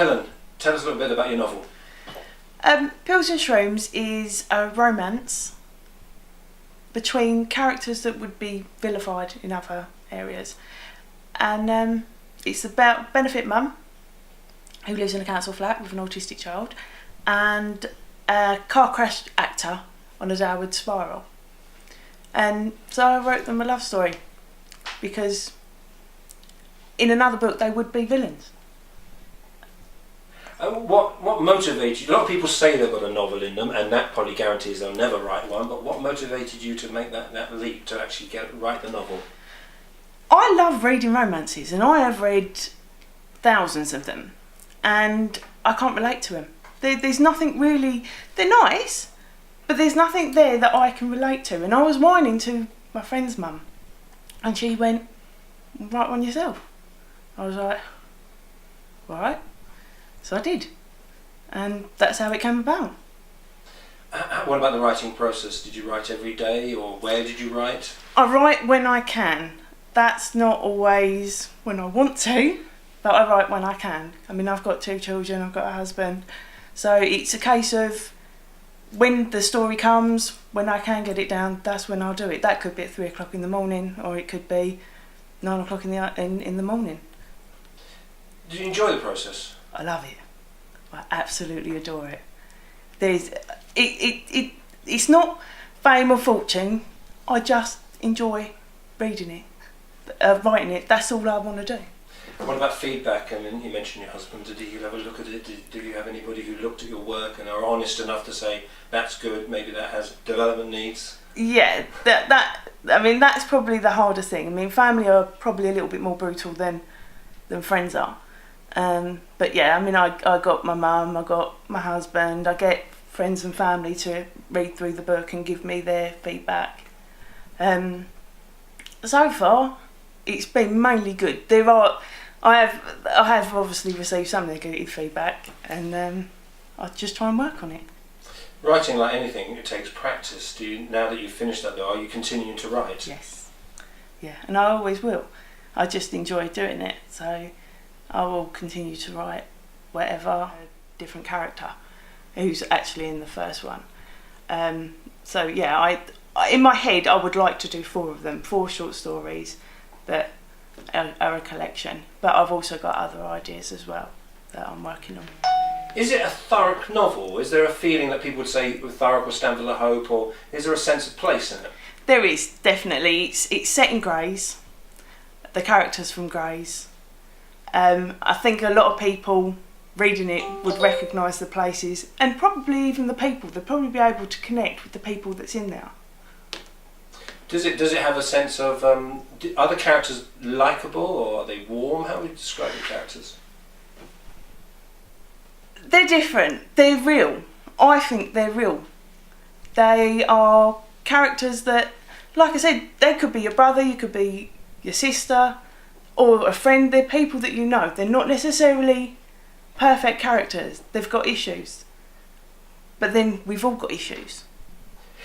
Helen, tell us a little bit about your novel. Pills and Shrooms is a romance between characters that would be vilified in other areas. And it's about benefit mum who lives in a council flat with an autistic child and a car crash actor on a downward spiral. And so I wrote them a love story because in another book they would be villains. What motivated you? A lot of people say they've got a novel in them, and that probably guarantees they'll never write one, but what motivated you to make that leap to actually write the novel? I love reading romances, and I have read thousands of them, and I can't relate to them. There's nothing really... They're nice, but there's nothing there that I can relate to. And I was whining to my friend's mum, and she went, write one yourself. I was like, right. So I did, and that's how it came about. What about the writing process? Did you write every day, or where did you write? I write when I can. That's not always when I want to, but I write when I can. I mean, I've got 2 children, I've got a husband, so it's a case of when the story comes, when I can get it down, that's when I'll do it. That could be at 3 o'clock in the morning, or it could be 9 o'clock in the morning. Did you enjoy the process? I love it. I absolutely adore it. It's not fame or fortune. I just enjoy reading it, writing it. That's all I want to do. What about feedback? I mean, you mentioned your husband. Did you have a look at it? Did you have anybody who looked at your work and are honest enough to say that's good? Maybe that has development needs. Yeah, I mean, that's probably the hardest thing. I mean, family are probably a little bit more brutal than friends are. But yeah, I mean, I got my mum, I got my husband, I get friends and family to read through the book and give me their feedback. So far, it's been mainly good. I have obviously received some negative feedback, and I just try and work on it. Writing, like anything, it takes practice. Now that you've finished that, though, are you continuing to write? Yes, yeah, and I always will. I just enjoy doing it, so I will continue to write whatever different character who's actually in the first one. So yeah, in my head I would like to do 4 of them, 4 short stories that are a collection, but I've also got other ideas as well that I'm working on. Is it a Thurrock novel? Is there a feeling that people would say Thurrock or Stanford La Hope, or is there a sense of place in it? There is, definitely. It's set in Grays, the characters from Grays. I think a lot of people reading it would recognise the places, and probably even the people. They'd probably be able to connect with the people that's in there. Does it have a sense of, are the characters likeable, or are they warm? How would you describe the characters? They're different. They're real. I think they're real. They are characters that, like I said, they could be your brother, you could be your sister, or a friend. They're people that you know. They're not necessarily perfect characters. They've got issues. But then we've all got issues.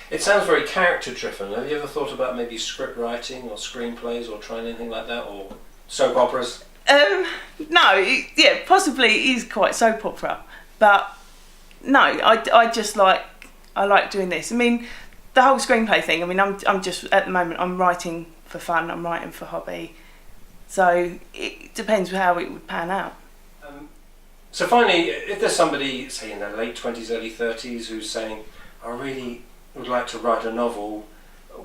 It sounds very character-driven. Have you ever thought about maybe script writing or screenplays or trying anything like that, or soap operas? No, yeah, possibly it is quite soap opera, but no, I just like doing this. I mean, the whole screenplay thing. I mean, I'm just at the moment I'm writing for fun. I'm writing for hobby, so it depends how it would pan out. So finally, if there's somebody, say in their late 20s, early 30s, who's saying, I really would like to write a novel,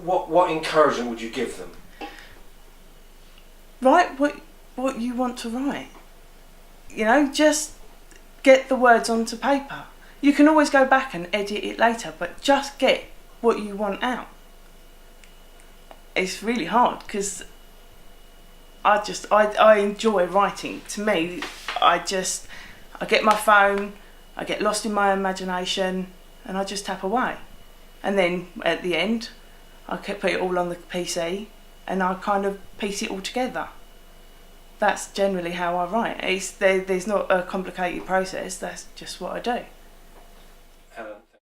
what encouragement would you give them? Write what you want to write. You know, just get the words onto paper. You can always go back and edit it later, but just get what you want out. It's really hard because I enjoy writing. To me, I get my phone, I get lost in my imagination, and I just tap away. And then at the end, I put it all on the PC, and I kind of piece it all together. That's generally how I write. There's not a complicated process, that's just what I do.